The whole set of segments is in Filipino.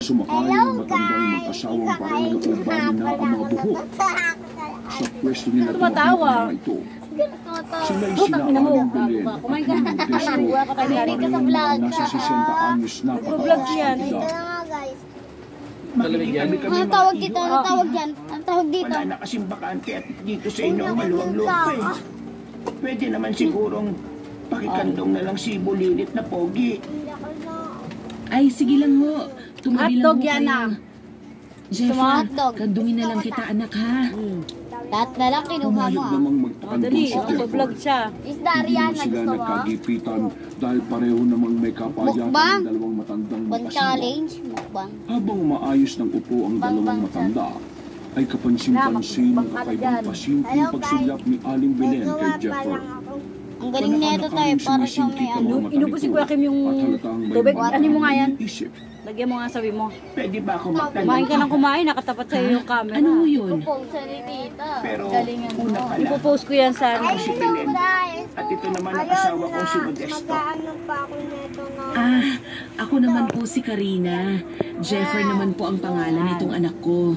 Sumakay ang matandang mag-asawang parehong urbano na ang mga buhok. Sa pwesto nila tumatawa. ito. Sila'y Butang ina mo. sinaaling Belen at Kumain ka na. Modesto Kakainin ka sa vlog. nasa 60 anyos na Vlog yan. pagkakasangkila. Ano tawag dito? Ano tawag dyan? Ano tawag dito? Wala na kasing bakante at dito sa inyo maluwang lupa eh. Pwede naman sigurong pakikandong na lang si Bulilit na pogi. Ay, sige lang ho. Tumabi lang Hotdog ho yan kayo. ah. Jeffer, Hotdog. kandungin na lang kita, anak, ha? Lahat na lang kinuha mo Pumayag ah. namang Oh, magtakandong dali. si Jeffer. Vlog siya. Isda Hindi Ariana, sila gusto mo? nagkagipitan dahil pareho namang may kapayatan Mukbang? ng dalawang matandang One mag-asawa. challenge, mukbang. Habang maayos ng upo ang dalawang matanda, ay kapansin-pansin ang kakaibang pasimpleng pagsulyap ni Aling Belen kay Jeffer. Ang galing na ito tayo para sa may ano. Inubos si Kuya Kim yung tubig. Ano mo nga yan? Lagyan mo nga, sabi mo. Pwede ba ako magtanong? Kumain ka ng kumain, nakatapat sa'yo yung camera. Ano ho yun? Pupulsa ni tita. Pero Galingan mo. una pala, Ipopost ko yan sa ako si Belen. At ito naman ang asawa kong si Modesto. Ah, ako naman po si Karina. Jeffer naman po ang pangalan nitong anak ko.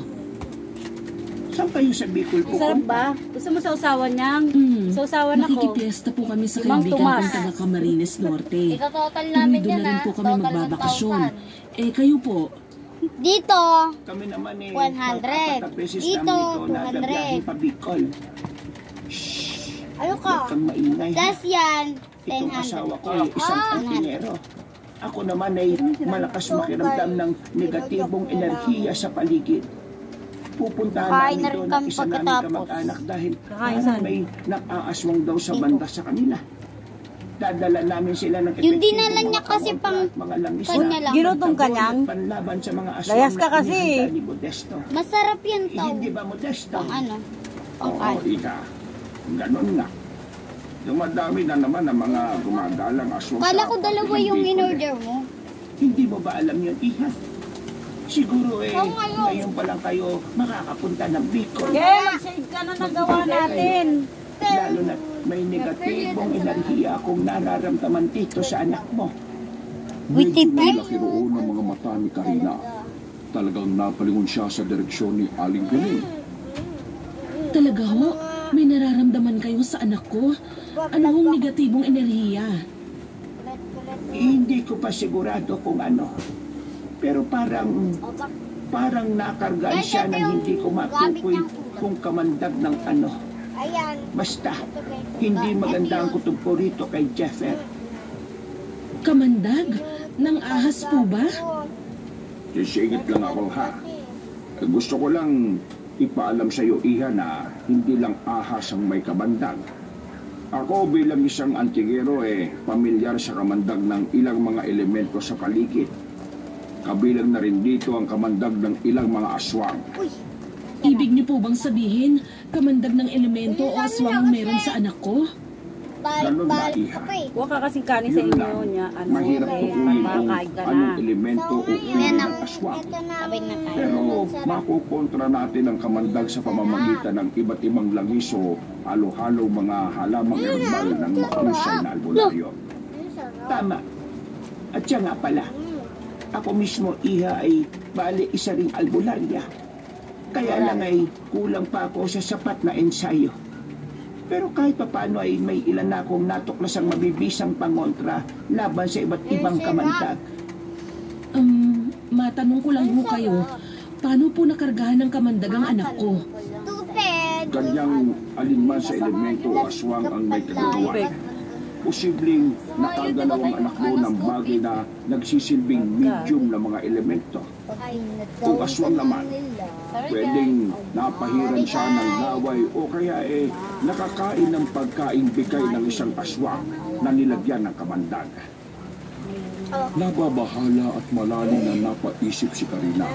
Saan kayo sa Bicol po? Sarap ba? Gusto mo sa usawan niyang? Sa usawan ako. Nakikipiesta po kami sa Mang kaibigan Tomas. kong taga Camarines Norte. Ito-total Tuloy namin doon yan na rin ah. po kami Total ng magbabakasyon. 1,000. Eh, kayo po? Dito, Kami naman eh, 100. pag-apat na beses Dito, namin ito na 200. nagabiyahin pa Bicol. ano ka? Huwag kang maingay. Das yan, Itong 1000. asawa ko ay isang antinero. Ako naman ay malakas makiramdam ng negatibong enerhiya sa paligid. Pupuntahan Kain namin na rin doon ang kami isa naming pagkatapos. kamag-anak dahil Kakain parang saan? may nakaaswang daw sa banda sa kanila. Dadala namin sila ng Yung dinala epektibong niya mga kasi kamontra pang- at mga langis kanya na lang. Ginutong ka tabon niyang? at panlaban sa mga aswang Layas ka na kasi. inihanda ni Modesto. Masarap yan Eh, tao. hindi ba Modesto? Pang ano? Pang Oo, ano? Ika. Ganun nga. Dumadami na naman ang mga gumagalang aswang. Kala sa ko dalawa yung Bicol eh. in-order mo. Hindi mo ba alam yun, Iha? Siguro eh, Oo, ngayon. ngayon pa lang kayo makakapunta ng Bicol. Okay, mag-save ka na nagawa natin. Lalo na may negatibong enerhiya akong nararamdaman dito sa anak mo. Medyo nalaki roon ang mga mata ni Karina. Talagang napalingon siya sa direksyon ni Aling Belen. Talaga ho? May nararamdaman kayo sa anak ko? Ano hong negatibong enerhiya? Hindi ko pa sigurado kung ano. Pero parang nakargaan siya ng hindi ko matukoy kung kamandag ng ano. Ayan. Basta, hindi maganda ang kutob ko rito kay Jeffer. Kamandag? Nang ahas po ba? Sisingit lang ako ha. Gusto ko lang ipaalam sa iyo, Iha, na hindi lang ahas ang may kamandag. Ako bilang isang antigero pamilyar sa kamandag ng ilang mga elemento sa paligid. Kabilang na rin dito ang kamandag ng ilang mga aswang. Ibig niyo po bang sabihin, kamandag ng elemento o aswang ang meron sa anak ko? Ganun ba, Iha? Huwag ka kasing kanin sa Yun inyo lang. niya. Ano, Mahirap eh, tukuyin kung makakain ka na. anong elemento o uri ng aswang. Sabay na tayo. Pero makukontra natin ang kamandag sa pamamagitan ng iba't ibang langis o halo-halo mga halamang herbal ng mahusay na albularyo. Tama. At siya nga pala, ako mismo, Iha, ay bali isa ring albularya. Kaya lang ay kulang pa ako sa sapat na ensayo. Pero kahit papaano ay may ilan na akong natuklasang mabibisang pangontra laban sa iba't ibang kamandag. Matanong ko lang ho kayo, paano po nakargahan ng kamandag ang anak ko? Stupid! Kanyang alinman sa elemento o aswang ang may kagagawa. Posibleng nakagalaw ang anak mo ng bagay na nagsisilbing medium na mga elemento. Kung aswang naman, pwedeng napahiran siya ng laway o kaya nakakain ng pagkaing bigay ng isang aswang na nilagyan ng kamandag. Nababahala at malalim na napaisip si Karina.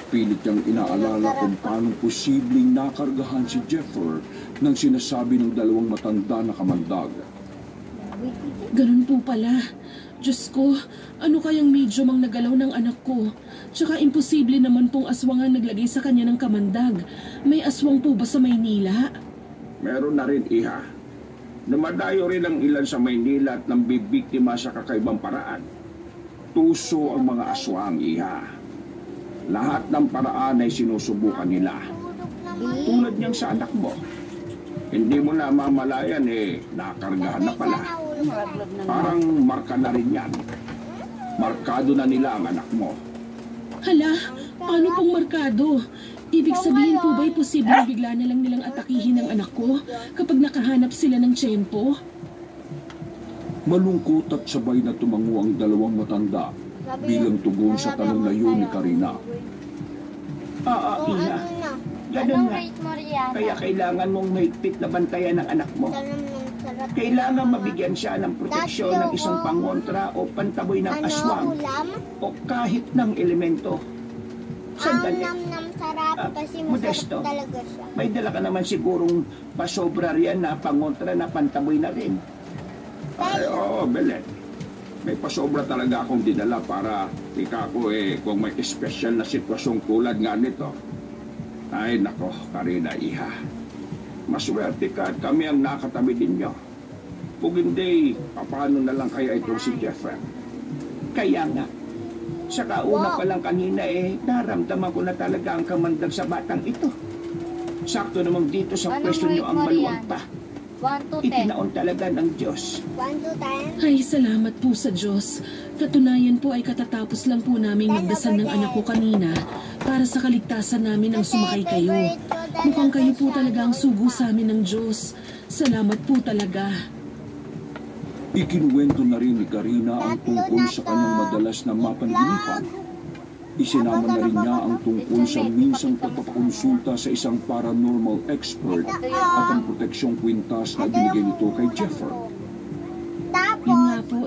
Pilit niyang inaalala kung paano posibleng nakargahan si Jeffer ng sinasabi ng dalawang matanda na kamandag. Ganun po pala. Diyos ko, ano kayang medium ang nagalaw ng anak ko? Tsaka imposible naman pong aswang ang naglagay sa kanya ng kamandag. May aswang po ba sa Maynila? Meron na rin, Iha. Namadayo rin ang ilan sa Maynila at nambibiktima sa kakaibang paraan. Tuso ang mga aswang, Iha. Lahat ng paraan ay sinusubukan nila. Tulad niyang sa anak mo. Hindi mo na mamalayan nakargahan na pala. Parang marka na rin yan. Markado na nila ang anak mo. Hala, paano pong markado? Ibig sabihin po ba'y posibleng bigla na lang nilang atakihin ang anak ko kapag nakahanap sila ng tiyempo? Malungkot at sabay na tumango ang dalawang matanda bilang tugon sa tanong na yun ni Karina. Iha. Ganun nga. Kaya kailangan mong mahigpit na bantayan ng anak mo. Kailangan mabigyan siya ng proteksyon ng isang pangontra o pantaboy ng aswang o kahit ng elemento. Sandali. Sarap kasi Modesto, masarap talaga siya. may dala ka naman sigurong pasobra riyan na pangontra na pantaboy na rin. Ay, oo, Belen. May pasobra talaga akong dinala para ko kung may espesyal na sitwasyong tulad nga nito. Ay, nako, Karina, iha. Maswerte ka at kami ang nakatabi ninyo. Kung hindi, paano na lang kaya ito si Jeffrey? Kaya nga. Sa kauna pa lang kanina naramdaman ko na talaga ang kamandag sa batang ito. Sakto namang dito sa pwesto niyo ang maluwag pa. 1 to 10. Itinaon talaga ng Diyos. 1 to 10. Ay, salamat po sa Diyos. Katunayan po ay katatapos lang po naming magdasal ng anak ko kanina para sa kaligtasan namin ang sumakay kayo. Mukhang kayo po talaga ang sugo sa amin ng Diyos. Salamat po talaga. Ikinuwento na rin ni Karina ang tungkol sa kanyang madalas na mapanginipan. Isinama na rin niya ang tungkol sa minsang pagpapakonsulta sa isang paranormal expert at ang proteksyong kwintas na binigay nito kay Jeffrey. Yun nga po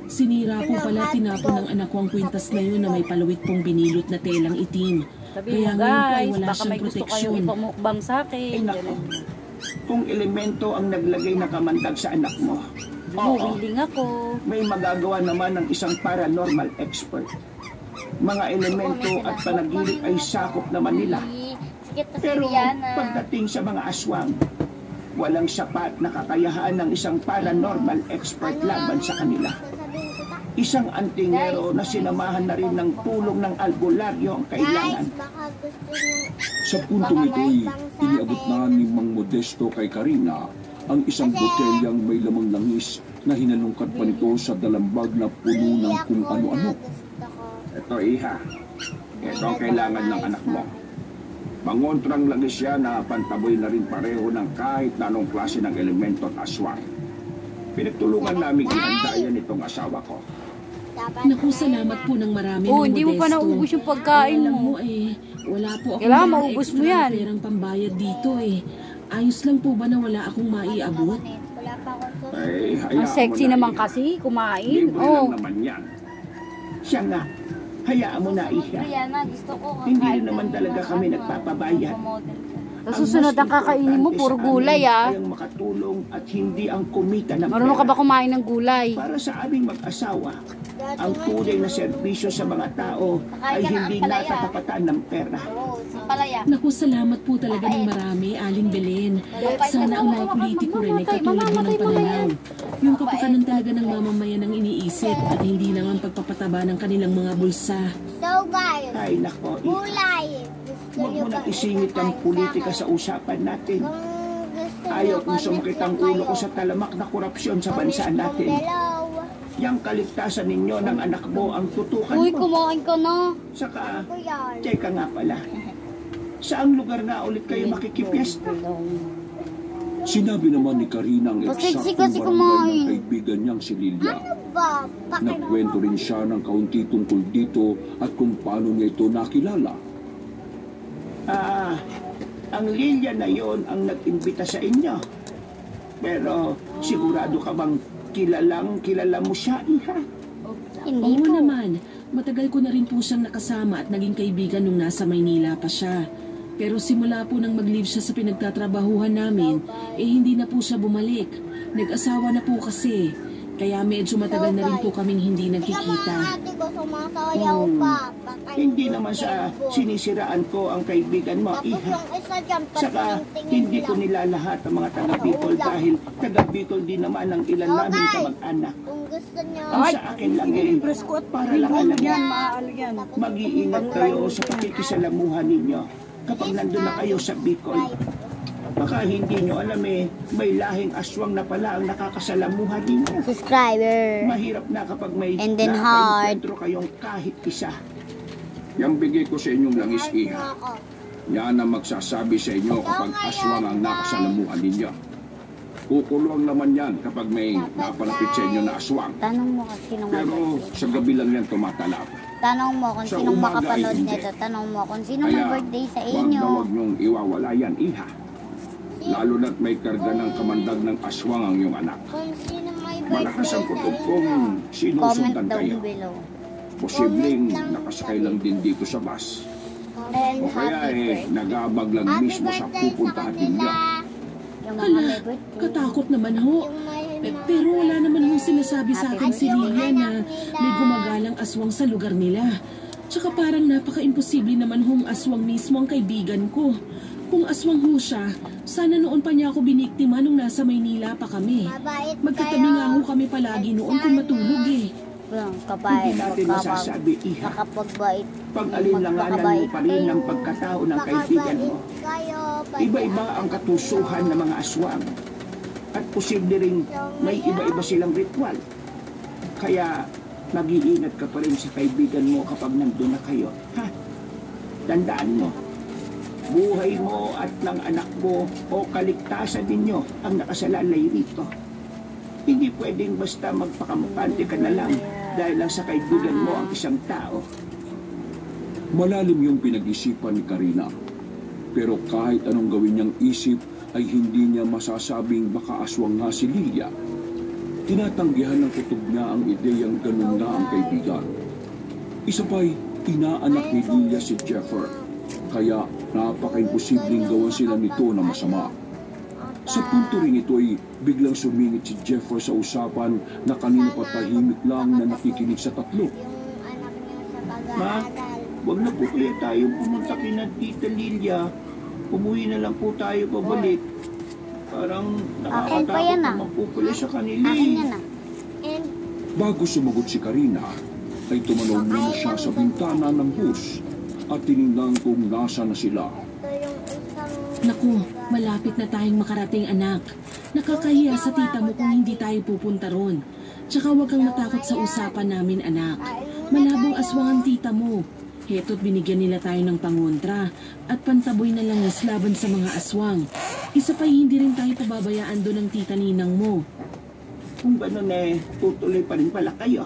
sinira po pala tinapon ng anak ko ang kwintas na yun na may palawit pong binilot na telang itim. Sabi Kaya mo ngayon po ay guys, wala baka siyang may gusto proteksyon. kayong ipamukbang sa akin. Ay nako, kung elemento ang naglagay na kamandag sa anak mo, Willing ako. may magagawa naman ng isang paranormal expert. Mga elemento at panaginip ay sakop naman nila. Sikit na si Pero Rihanna. pagdating sa mga aswang, walang sapat na kakayahan ng isang paranormal expert laban sa kanila. Sasabihin ko ta. Isang antingero na sinamahan na rin ng tulong ng albularyo ang kailangan. Guys, baka gusto niyo. Sa puntong ito'y iniabot na ni Mang Modesto kay Karina ang isang botelyang may lamang langis na hinalungkat pa nito sa dalambag na puno ng kung ano-ano. Ito iha, ito ang kailangan ng anak mo. Mangontrang langis siya na pantaboy na rin pareho ng kahit na anong klase ng elemento at aswang. Pinagtulungan namin ihanda yan itong asawa ko. Naku, salamat po ng marami ng Hindi mo pa Modesto. naubos yung pagkain Alam mo. mo wala po akong Kailangan dalang maubos mo extra yan. perang pambayad dito Ayos lang po ba na wala akong maiabot? Wala pa akong susunod. Ay, hayaan Ang sexy mo na naman iha. kasi, kumain. Libre Oh. lang naman yan. Siya nga, hayaan mo na iha. Rihanna, gusto ko Hindi rin naman talaga kami nagpapabayad. Sa susunod ang kakainin mo, puro gulay Ay ang makatulong at hindi ang kumita ng Marunong ka pera. ba kumain ng gulay? Para sa aming mag-asawa, ang tunay na serbisyo sa mga tao ay hindi natatapatan ng pera. Sa palaya. Naku, salamat po talaga ng marami, Aling Belen. Sana ang mga politiko rin ay katulad mo ng pananaw. Yung kapakanan talaga ng mamamayan ang iniisip at hindi naman pagpapataba ng kanilang mga bulsa. So guys, Ay nako, gulay. Gusto huwag niyo mo ba nang isingit ang politika sa usapan natin. Ayaw kong sumakit ang ulo ko sa talamak na korupsyon sa bansa natin. Yang kaligtasan ninyo ng anak mo ang tutukan Uy, mo. kumain ka na. Saka, Kuya. teka nga pala, saang lugar nga ulit kayo makikipiesta? Sinabi naman ni Karina ang Sexy eksaktong kasi barangay kumain. ng kaibigan niyang si Lilia. Ba, Nagkwento rin siya ng kaunti tungkol dito at kung paano niya ito nakilala. Ang Lilia na yon ang nag-imbita sa inyo. Pero sigurado ka bang kilala mo siya, iha? Hindi Oo po. naman, matagal ko na rin po siyang nakasama at naging kaibigan nung nasa Maynila pa siya. Pero simula po nang mag-leave siya sa pinagtatrabahuhan namin, hindi na po siya bumalik. Nag-asawa na po kasi. Kaya medyo matagal na rin po kaming hindi Ikaw mga nagkikita. ate ko, sumasayaw pa. Baka Hindi naman sa sinisiraan ko ang kaibigan mo, Tapos Iha. yung isa dyan, Saka, patingin-tingin hindi ko lang. nilalahat ang mga taga-Bicol dahil taga-Bicol din naman ang ilan naming kamag-anak. Kung gusto nyo, Ang sa akin lang para lang alam niyo, Maalo yan. mag-iingat kayo sa pakikisalamuhan ninyo kapag nandun na kayo sa Bicol. Baka hindi nyo alam may lahing aswang na pala ang nakakasalamuhan ninyo. subscriber. Mahirap na kapag may And then heart. nakaka-encuentro kayong kahit isa. Yang bigay ko sa inyong langis, Iha. Ako. Yan ang magsasabi sa inyo kapag aswang ang nakasalamuhan ninyo. Kukulong naman yan kapag may napalapit sa inyo na aswang. Tanong mo kung sinong Pero sa gabi lang yan tumatalab. Tanong mo kung Sa sinong umaga ay makapanood hindi. nito. Tanong mo kung sino may Kaya, birthday sa wag inyo. na wag niyong iwawala yan, Iha. Lalo na't may karga ng kamandag ng aswang ang iyong anak. Kung sino may Malakas birthday ang sa kutob inyo. kung Comment sinusundan down kayo. below. Posibleng nakasakay lang din dito sa bus. And O kaya happy birthday. nagabag lang Happy mismo sa birthday sa pupuntahan ninyo. kanila. Yung mga Hala, may birthday. katakot naman ho. Yung may Pero wala naman hong sinasabi sa akin si Lilia na may gumagalang aswang sa lugar nila. Tsaka parang napaka-imposible naman hong aswang mismo ang kaibigan ko. Kung aswang ho siya, sana noon pa niya ako biniktima nung nasa Maynila pa kami. mabait Magkatabi nga ho kami palagi noon kung matulog eh. Yung Hindi kabait. natin masasabi, Iha. Nakapagbait. Pag-alinlanganan mo pa rin ang pagkatao ng kaibigan mo. Kayo. Iba-iba ang katusuhan ng mga aswang. At posible ring may iba-iba silang ritual. Kaya mag-iingat ka pa rin sa kaibigan mo kapag nandun na kayo. Ha? Tandaan mo, buhay mo at ng anak mo o kaligtasan ninyo ang nakasalalay rito. Hindi pwedeng basta magpakamukante ka na lang dahil lang sa kaibigan mo ang isang tao. Malalim yung pinag-isipan ni Karina. Pero kahit anong gawin niyang isip ay hindi niya masasabing baka aswang nga si Lilia. Tinatanggihan ng kutob niya ang ideyang ganun na ang kaibigan. Isa pa'y inaanak ni Lilia si Jeffer. Kaya napaka-imposibleng gawan sila nito na masama. Sa punto rin ito ay biglang sumingit si Jeffer sa usapan na kanina pa tahimik lang na nakikinig sa tatlo. Yung anak niyo sa Ma, pag-aaral. wag na po kaya tayo pumunta kina Tita Lilia. Umuwi na lang po tayo pabalik. Parang Akin pa yan, nakakatakot ah. naman po pala sa kanila. Akin yan ah. And Bago sumagot si Karina, ay tumanaw muna siya sa bintana ng bus at tiningnan kung nasa na sila. ito yung isang... Naku, malapit na tayong makarating anak. Nakakahiya sa tita mo kung hindi tayo pupunta ron. Tsaka huwag kang matakot sa usapan namin anak. Malabong aswang ang tita mo. Heto't binigyan nila tayo ng pangontra at pantaboy na langis laban sa mga aswang. Isa pa hindi rin tayo pababayaan doon ng tita ninang mo. Kung gano'n tutuloy pa rin pala kayo.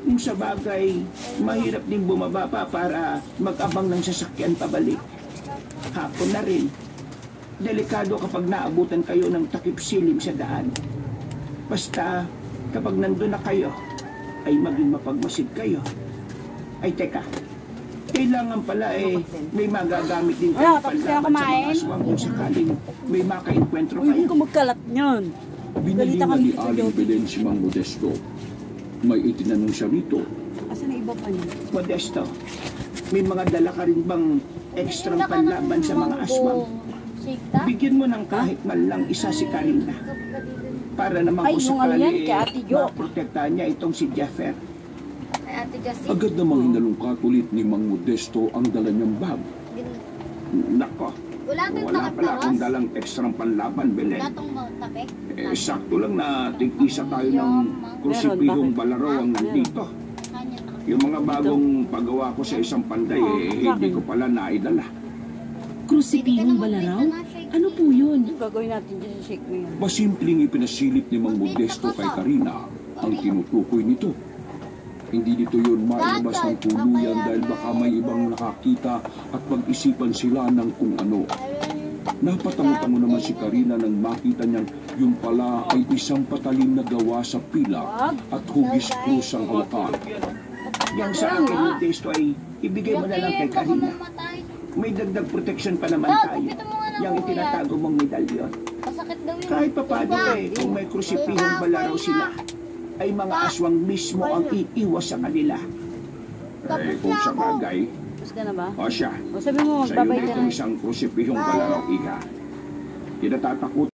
Kung sa bagay, mahirap din bumaba pa para mag-abang ng sasakyan pabalik. Hapon na rin. Delikado kapag naabutan kayo ng takip silim sa daan. Basta, kapag nandun na kayo, ay maging mapagmasid kayo. Ay teka, kailangan pala may magagamit din kayo Tapos panlaban kaya sa mga kumain? aswang kung sakaling may makainkwentro Uy, kayo. huwag ka magkalat nyon. Binili Balita na kami ni dito, Aling Joby. Belen si Mang Modesto. May itinanong siya rito. Asan na iba pa niyo? Modesto, may mga dala ka rin bang ekstrang panlaban sa mga aswang? Sigta? Bigyan mo ng kahit man lang isa si Karina. Para naman Ay, kung yung ano yan, sakali kay Ate Jo. maprotektahan niya itong si Jeffer. Ay, Ate Josie. Agad namang hinalungkat ulit ni Mang Modesto ang dala niyang bag. Nako, Wala tong wala takip pala akong bawas. dalang ekstrang panlaban, Belen. Wala tong tapik. Sakto lang na tig-isa tayo ng krusipihong balaraw ang nandito. Kanya na. Yung mga bagong paggawa ko sa isang panday, hindi ko pala naidala. Krusipihong balaraw? Ano po yun? Yung gagawin natin dyan sa shake mo yan. Masimpleng ipinasilip ni Mang Modesto kay Karina ang tinutukoy nito. Hindi dito yun mailabas ng tuluyan dahil baka may ibang nakakita at pag-isipan sila ng kung ano. Napatango-tango naman si Karina nang makita niyang yung pala ay isang patalim na gawa sa pila at hugis krus ang hawakan. Yang sa akin, Modesto, ay ibigay mo na lang kay Karina. May dagdag protection pa naman tayo. Yang itinatago mong medalyon. Masakit daw yun. Kahit pa paano kung may krusipihong balaraw sila, ay mga aswang mismo ang iiwas sa kanila. kung sa bagay, Tapos ka na ba? o siya, O sabi mo, sa'yo magbabay na ka itong na. isang krusipihong kalaraw, iha. Kinatatakot